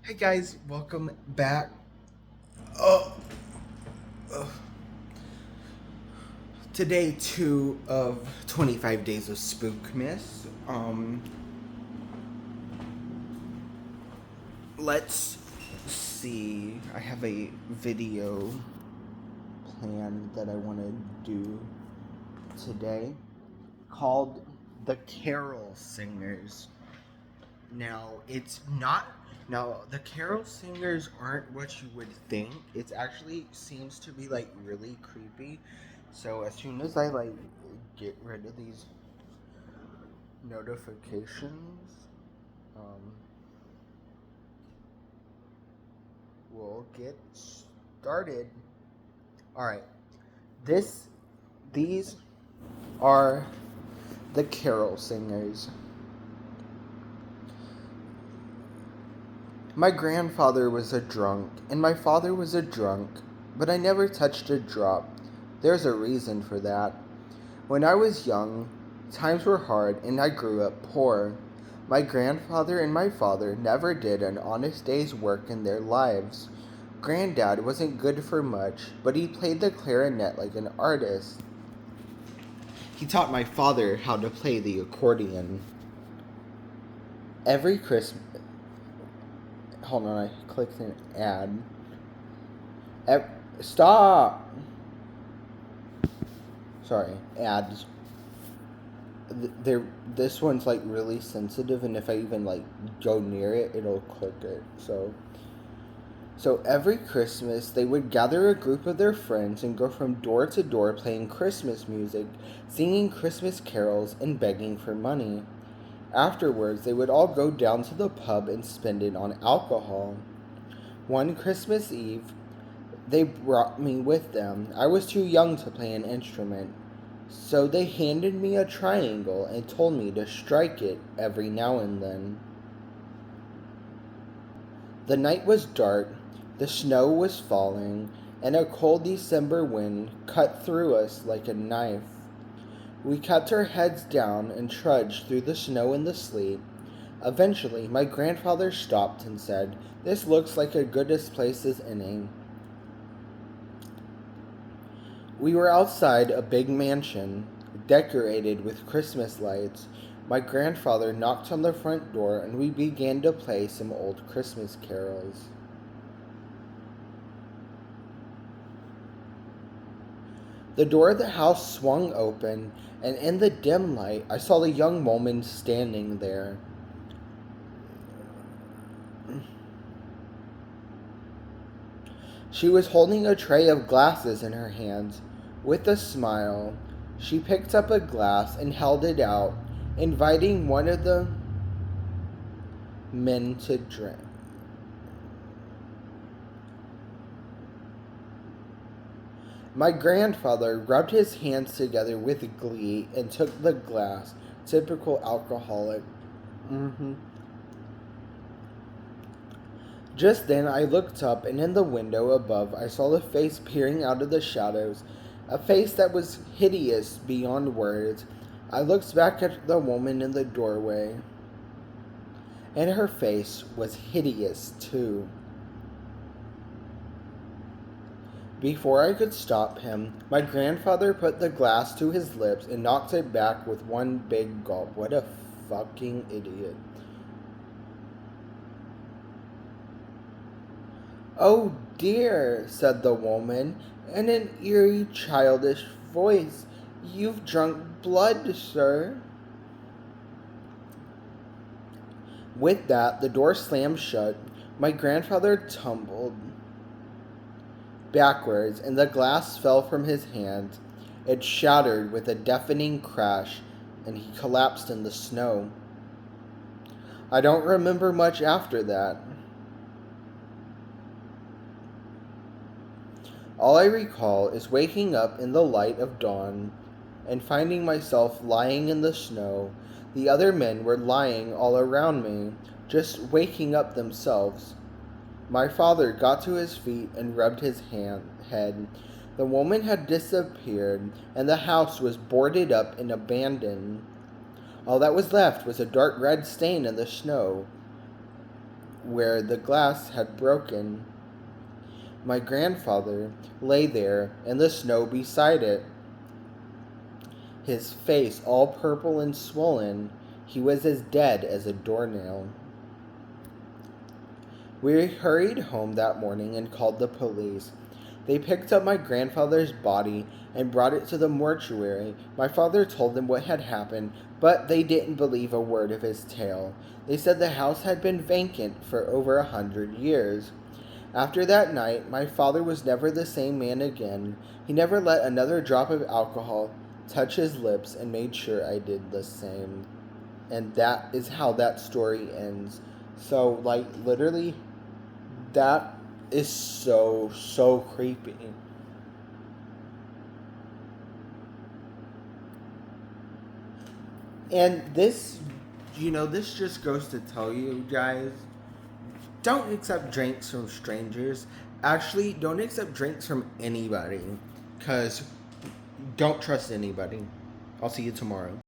Hey guys, welcome back. Oh, to day 2 of 25 Days of Spookmas. Let's see. I have a video planned that I want to do today called The Carol Singers. Now, it's not. Now, the carol singers aren't what you would think. It actually seems to be like really creepy. So, as soon as I like get rid of these notifications, um, we'll get started. All right. This, these are the carol singers. My grandfather was a drunk, and my father was a drunk, but I never touched a drop. There's a reason for that. When I was young, times were hard, and I grew up poor. My grandfather and my father never did an honest day's work in their lives. Granddad wasn't good for much, but he played the clarinet like an artist. He taught my father how to play the accordion. Every Christmas. Hold on, I clicked an ad. Stop! Sorry, ads. This one's like really sensitive, and if I even like go near it, it'll click it. So every Christmas, they would gather a group of their friends and go from door to door playing Christmas music, singing Christmas carols, and begging for money. Afterwards, they would all go down to the pub and spend it on alcohol. One Christmas Eve, they brought me with them. I was too young to play an instrument, so they handed me a triangle and told me to strike it every now and then. The night was dark, the snow was falling, and a cold December wind cut through us like a knife. We kept our heads down and trudged through the snow and the sleet. Eventually, my grandfather stopped and said, "This looks like as good a place as any." We were outside a big mansion, decorated with Christmas lights. My grandfather knocked on the front door and we began to play some old Christmas carols. The door of the house swung open, and in the dim light, I saw the young woman standing there. She was holding a tray of glasses in her hands. With a smile, she picked up a glass and held it out, inviting one of the men to drink. My grandfather rubbed his hands together with glee and took the glass. Typical alcoholic. Mm-hmm. Just then I looked up, and in the window above I saw a face peering out of the shadows, a face that was hideous beyond words. I looked back at the woman in the doorway, and her face was hideous too. Before I could stop him, my grandfather put the glass to his lips and knocked it back with one big gulp. What a fucking idiot. "Oh dear," said the woman, in an eerie, childish voice. "You've drunk blood, sir." With that, the door slammed shut. My grandfather tumbled backwards, and the glass fell from his hand. It shattered with a deafening crash, and he collapsed in the snow. I don't remember much after that. All I recall is waking up in the light of dawn and finding myself lying in the snow. The other men were lying all around me, just waking up themselves. My father got to his feet and rubbed his head. The woman had disappeared, and the house was boarded up and abandoned. All that was left was a dark red stain in the snow. where the glass had broken. My grandfather lay there in the snow beside it, his face all purple and swollen. He was as dead as a doornail. We hurried home that morning and called the police. They picked up my grandfather's body and brought it to the mortuary. My father told them what had happened, but they didn't believe a word of his tale. They said the house had been vacant for over 100 years. After that night, my father was never the same man again. He never let another drop of alcohol touch his lips and made sure I did the same. And that is how that story ends. So, like, literally, that is so, so creepy. And this just goes to tell you guys, don't accept drinks from strangers. Actually, don't accept drinks from anybody. Because don't trust anybody. I'll see you tomorrow.